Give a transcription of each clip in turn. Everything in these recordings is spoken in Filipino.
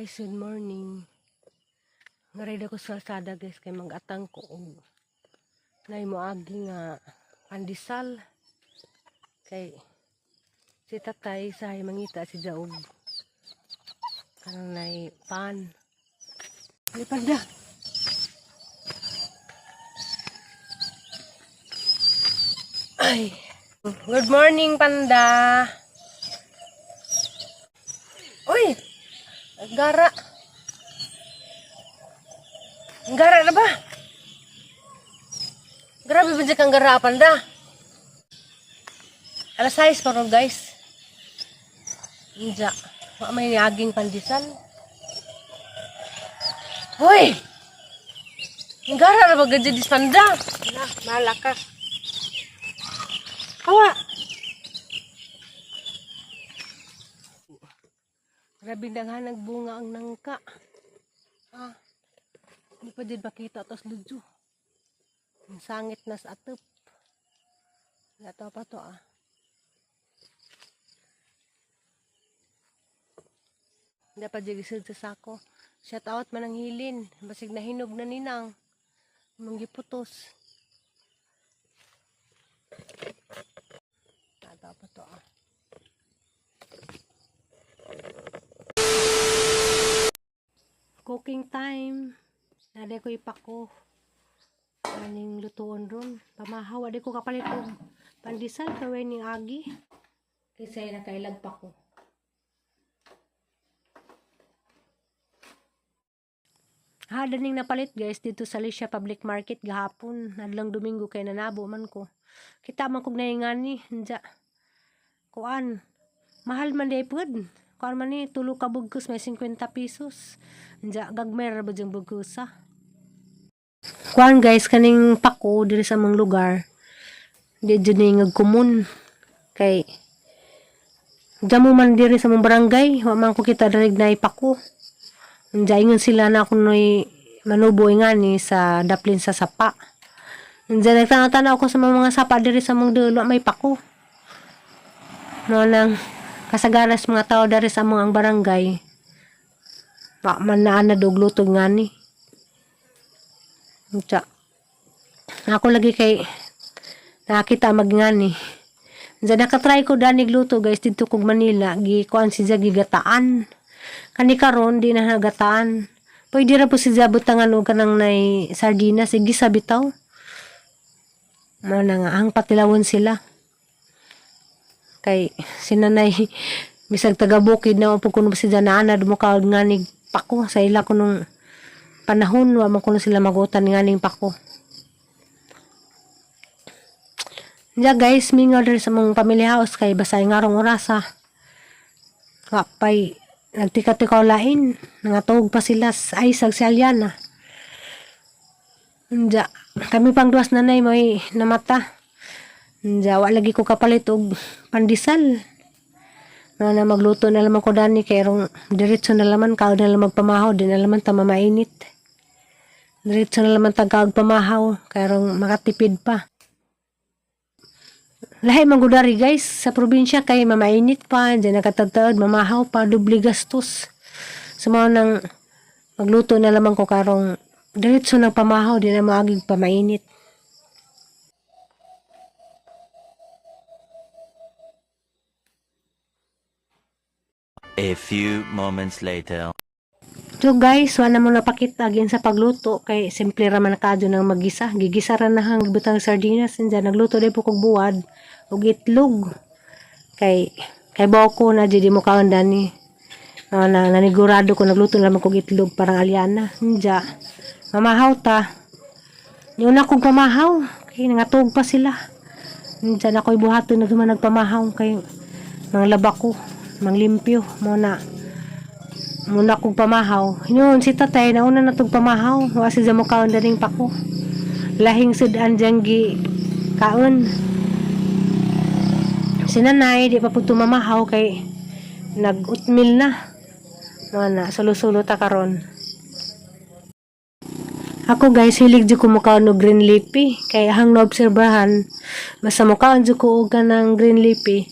Guys, good morning. Nga ko sa kalsada guys kay mag-atang ko og nay moagi nga pandesal kay si tatay sa mangita si daog kanang nay pan. Lipad na. Ay. Good morning, panda. Uy! Gara. Gara na ba? Grabe ba dyan kang gara, panda? Alas 6 pa ron, guys. Hindi. May niaging pandesal. Uy! Gara na ba gadyan dis panda? Na, malakas. Kawa! Grabe daghan nagbunga ang nangka. Hindi pa din makita tos ludyo. Ang sangit na sa atop. Gato pa to Hindi pa din gisod sa sako. Shout out man ang hilin. Basig na hinog na ninang. Manggiputos. Gato pa to Cooking time. Nade ko ipako. Aning lutuon ron. Pamahaw. Ade ko kapalit og pandesal kaway ning agi. Kasi nakailag pa ko. Daning napalit guys dito sa Alicia Public Market gahapon. Adlang Domingo kay nanabo man ko. Kita man kog naingani. Nja. Kuan. Mahal man day pud. Kuan man ni tulo ka bugkos may 50 pesos. Nja gagmer ba jang bugkosa. Kuan guys kaning pako diri sa mga lugar. Di jud ni ngagkumun kay jamo man diri sa mga barangay, wa man ko kita darig na ipako. Nja ingon sila na ako noy manuboy nga ni sa daplin sa sapa. Nja nagtanaw ko sa mga sapa diri sa mga dulo may pako. No nang kasagaras mga tao dari sa mga barangay. Wa man na dog luto nga ni. Nja. Ako lagi kay nakita magngani. Nja nakatry ko danig luto guys dito kog Manila. Kuan si gigataan. Kani karon di na nagataan. Pwede ra po si butangan og kanang nay sardinas sige sa bitaw. Mo na nga ang patilawon sila. Kay sinanay bisag taga bukid na po kuno si Janana dumukawd nga nig pako sa ila kunong panahon wa man kuno sila magutan nga ning pako. Ya guys, mingaw diri sa mong family house kay basay ngarong orasa. Wa pay nagtika-tikaw lain, nangatog pa sila ay sagsalyana. Nja, kami pang duwas nanay may namata. Nja, wa lagi ko kapalit og pandesal. Na magluto na lamang ko dani kay rong diretso na laman kaod na lamang pamahaw din na laman ta mamainit. Diretso na laman tagag pamahaw kay rong makatipid pa. Lahi manggudari guys sa probinsya kay mamainit pa, diyan nakatagtad mamahaw pa dubli gastos. Sumaw nang magluto na lamang ko karong diretso ng pamahaw din na maagig pamainit. A few moments later. So guys, wala mo napakita agin sa pagluto kay simple ra man kadyo nang magisa. Gigisa ra na hang butang sardinas and nagluto day po kog buwad ug itlog. Kay boko na di mo kaon dani. Nanigurado ko nagluto lamang kog itlog parang alyana. Nja. Mamahaw ta. Yung na kog pamahaw kay nangatog pa sila. Nja na ko'y buhaton nagpamahaw kay mga laba ko. Manglimpyo muna kong pamahaw. Yun si tatay nauna na tong pamahaw. Wa si jamo kaon daning pako. Lahing sudan janggi kaon. Si nanay di pa pud mamahaw kay nag-utmil na. Mana sulo-sulo ta karon. Ako guys hilig jud ko mukaon og green leafy kay hang naobserbahan basta mukaon jud ko og kanang green leafy.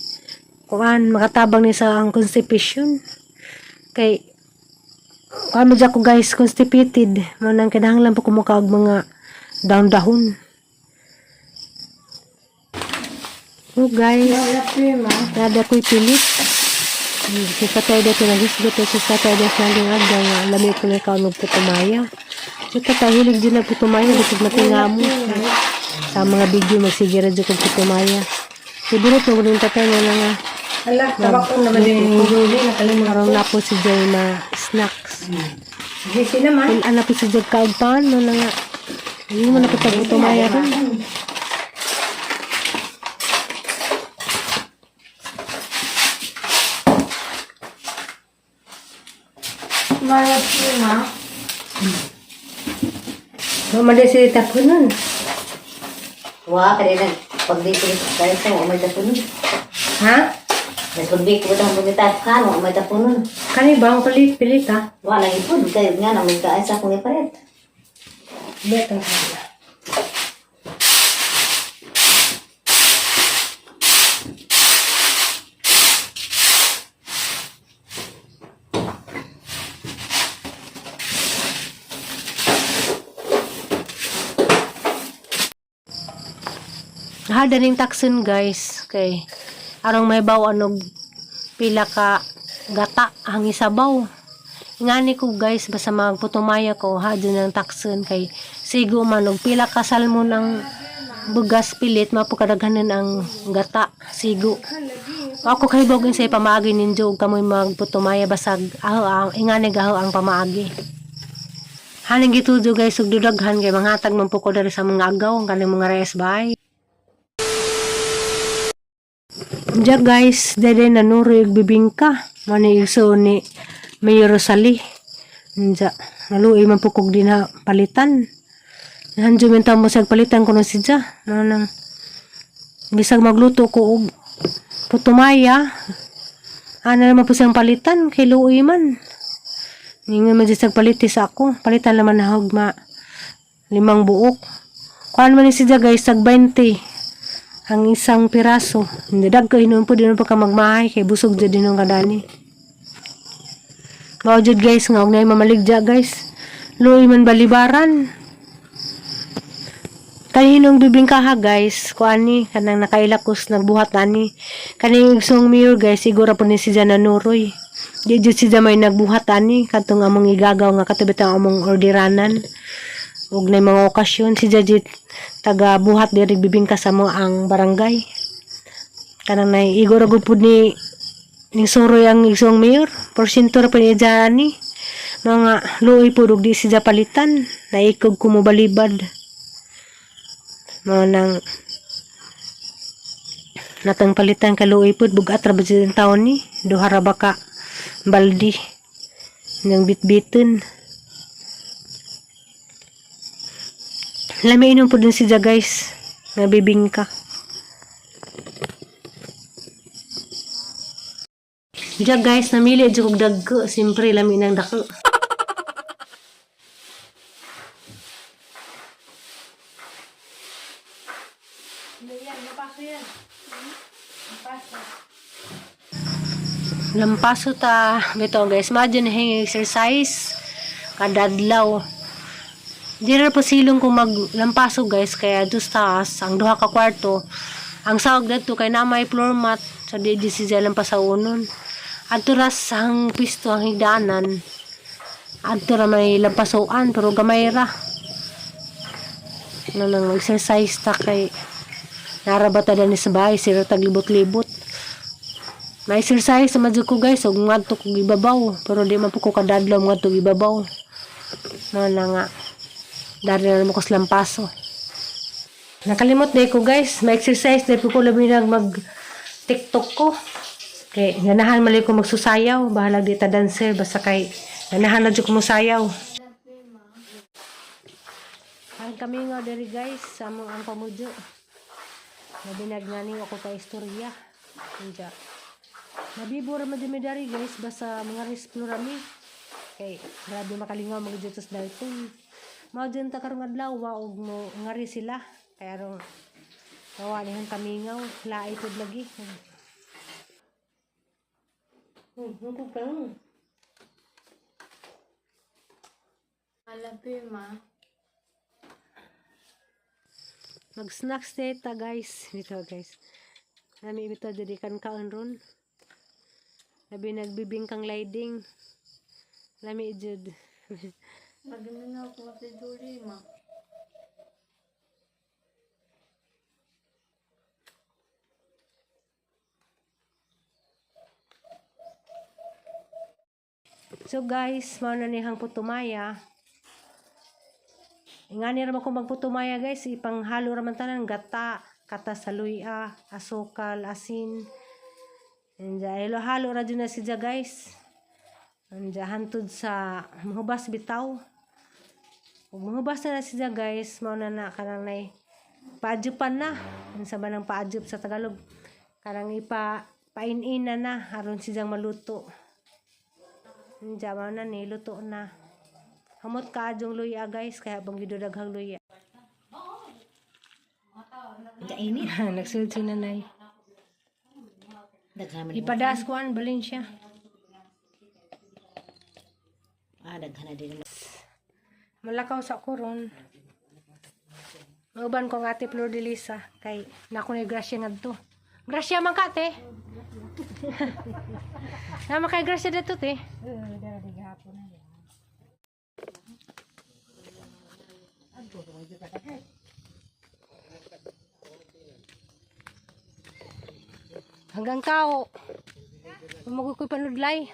Kuan makatabang ni sa ang constipation kay Kami dyan ko guys, constipated. Manang kinahanglan po kumuka og mga dahon-dahon. Oh guys, nada ko'y pilit. Si Tatay dito nagisgot si Tatay dito sa aling agda nga lami ko na ikaw magputumaya. Si Tatay hilig din na putumaya dito matingamo. Sa mga video magsigira dito kong putumaya. Siguro ito rin Tatay na nga. Ala, tabak ko naman din yung huli, nakalimutan. Parang na po si Jay na snacks. Gisi naman. Kung ano po si Jay kaagpan, no na nga. Hindi mo na po putumaya rin. Mayat yun, ha? Mamali si Tapo nun. Wah, kanina, pag-bake ko tayo sa umay tapunon. Ha? Mas pag-bake ko tayo tayo ka, umay tapunon. Kani ba ang pilit ha? Wala lang ipon, kayo nga naman ka sa kong iparet. Beto. Hada ning takson guys kay arong may baw anog pila ka gata ang isabaw. Ingani ko guys basta magputumaya ko hada ng takson kay sigo man og pila ka salmon ang bugas pilit mapukadaghanan ang gata sigo. Ako kay bogin sa pamaagi ninyo kamoy magputumaya basag aho ang ingani gaho ang pamaagi. Haning gitudo guys ug dudaghan kay manghatag man po ko dari sa mga agaw ang kaning mga rest bay. Diya guys, dede nanuro yung bibingka. Mani iso ni Mayor Rosalie. Diya, naluoy man pukog din na palitan. Nandiyo minta mo sa palitan ko na si Diya. Manang, bisag magluto ko og putumaya. Ano naman po siyang palitan, kay luoy man. Ngayon man siya palitis ako. Palitan naman na hugma 5 buok. Kuan man ni si Diya guys, tag 20. Ang isang piraso. Hindi dagko inon po din po ka magmahay kay busog jud dinong kadani. Mao jud guys nga og nay mamaligja guys. Luoy man balibaran. Kaninong bibingkaha guys, kuani kanang nakailakos nagbuhat ani. Kaning isong mayor guys, siguro po ni si Jana Nuroy. Di jud si may nagbuhat ani katong among igagaw nga katubit ang among orderanan. Ug nay mga okasyon si Jajit taga buhat diri bibingka sa mo ang barangay. Kanang nay igoro gud pud ni ning suroy ang isong mayor. Porsyento ra pa ni Jani. Mga luoy pud ug di si palitan. Naikog kumubalibad. Mga nang natang palitan ka luoy pud bugat ra ba ang taon ni. Duha ra ba ka baldi nang bitbiton. Lami inom po din siya guys nga bibingka. Diya guys namili dyan kong dagko. Siyempre lami ng dako. Lampaso ta. Bito guys. Imagine hang exercise. Kadadlaw. Di na po silong kung maglampaso guys kaya dos taas ang duha ka kwarto ang sawag dito kay na may floor mat sa di siya lampasawunon adto ras ang pisto ang higdanan adto ra may lampasoan pero gamay ra nang exercise ta kay narabata din sa bahay sira taglibot-libot may exercise sa madyo ko guys ug ngadto ko gibabaw pero di man po ko kadadlaw ngadto gibabaw na nga dari na mo ko lampaso. Nakalimot na ko guys. May exercise na po ko labi mag-tiktok ko. Okay, ganahan mali ko magsusayaw. Bahala di ta dancer. Basta kay ganahan na dyan ko musayaw. Ang kami nga dari guys. Samong ang pamudyo. Nabinagnaning ako ka istorya. Hindi. Nabibura madami dari guys. Basta mga resplorami. Okay, grabe makalingaw mag-jutos dahil ito. Mao dyan ta karong adlaw og mo ngari sila kaya rong nawa nihan kamingaw laay pud lagi. Mag-snacks ta guys. Dito guys. Nami ito jadikan kaon ron. Labi nagbibing kang lighting. Lami jud. Nagminaw ko sa Juli, ma. So guys, mao na nihang putumaya. Ingani ra ko magputumaya guys, ipanghalo ra man tanan gata, kata sa luya, asukal, asin. Anja halo ra jud na siya guys. Anja hantud sa mahubas bitaw. Ug mahubas na siya guys, mao na kanang nay paajupan na. Unsa ba nang paajup sa Tagalog? Karang painin na aron siyang maluto. Anja mao na niluto na. Hamot kaadjong luya guys, kaya bang gidudaghang luya. Kainit. Nagsulod si nanay. Daghan man. Ipadas kuan balin siya. Daghan na din. Malakaw sa kuron. Mauban ko ng ate Flor de Lisa kay nako ni Gracia ngadto. Gracia man ka te. Nama kay Gracia dito te. Hanggang kao. Mamugoy ko panudlay.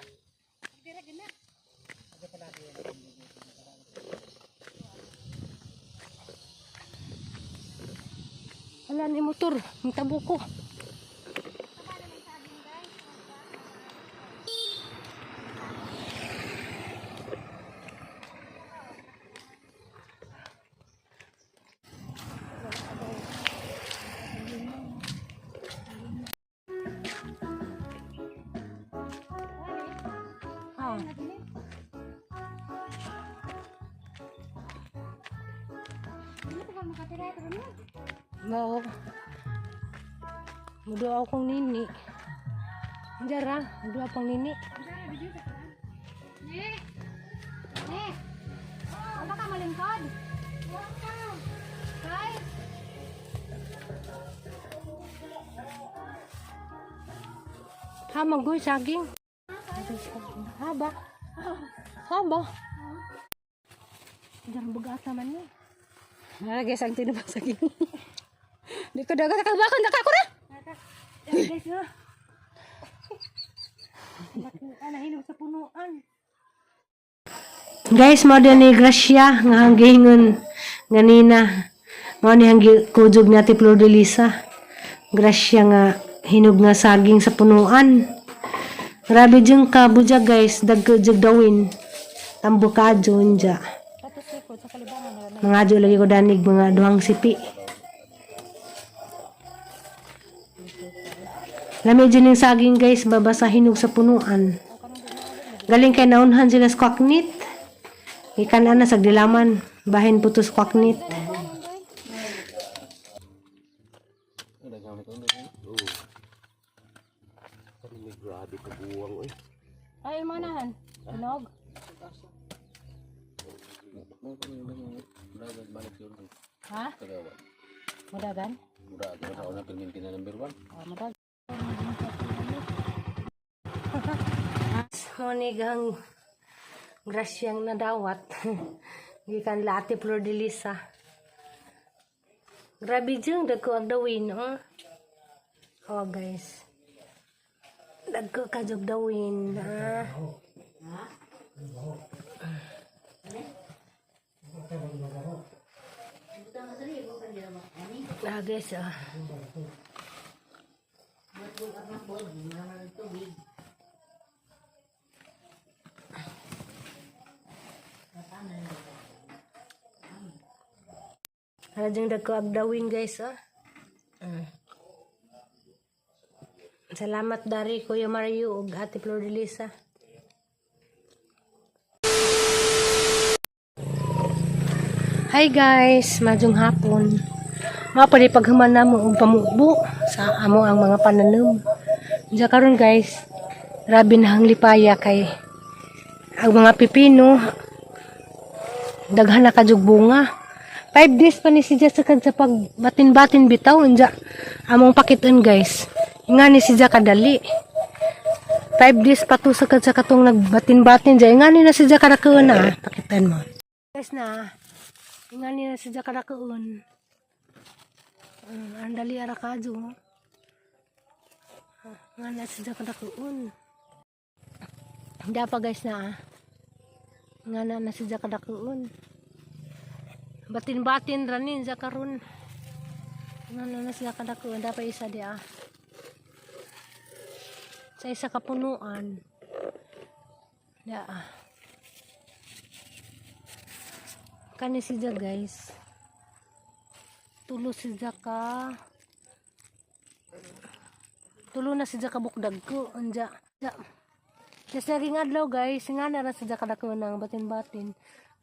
Wala ni motor, ang tabo ko. Mau mudo akong nini. Jara, mudo akong nini. Ano ka malingkod? Guys! Ha, magoy saging. Haba. Haba. Jangan bugata man ni. Nalagay sang tinubang saging. Di ko dagat kalbakan nakako na. Guys, no? Nahinog sa punuan. Guys, mo ni Gracia nga hanggingon ganina. Mo ni hanggi kujog ni Ate Flor de Lisa. Gracia nga hinog nga saging sa punuan. Grabe jeng ka buja guys, dagko jug dawin. Tambo kadyo unja. Mga adyo lagi ko danig mga duhang sipi. Lami dyan yung saging guys, babasa hinog sa punuan. Galing kay naunhan sila sa kwaknit. Ikan na sa dilaman, bahin putos kwaknit. Ay, manahan. Tunog. Ha? Mudagan? Mudagan. Monigang grasyang nadawat. Gikan la Ate Flor de Lisa. Grabe jeng dagko ang dawin, oh. Oh guys. Dagko ka jug dawin, ah. Ah guys, ah. Rajang dagko agdawin guys, ah. Salamat dari Kuya Mario ug Ate Flor de Lisa. Hi guys, majong hapon. Mapali paghuman namo og pamubo sa amo ang mga pananom. Diya karon guys, grabe na ang lipaya kay ang mga pipino daghan na kajug bunga. 5 days pa ni si Jack sa pag batin-batin bitaw unja among pakiton guys. Nga ni si Jack kadali. 5 days pa to sa katong nagbatin-batin dyan. Nga ni na si Jack kadakaon na. Pakitan mo. Guys na. Nga ni na si Jack kadakaon. Ang dali ara kadyo. Nga na si Jack kadakaon. Hindi pa guys na. Nga na si Jack kadakaon. Batin-batin ranin sa karon. Nga na si Jack kadakaon. Dapat isa dia. Sa isa kapunuan. Ya. Kani si Jack guys. Tulo si Jack ka. Tulo na si Jack kabukdag ko. Anja. Ja. Just naging adlaw guys. Nga na ra si Jack kadako ng batin-batin.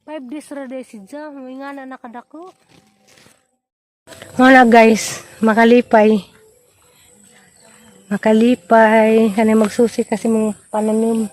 5 days ra day si Jack. Nga na nakadako. Wala guys. Makalipay kanay magsusi kasi mong pananim.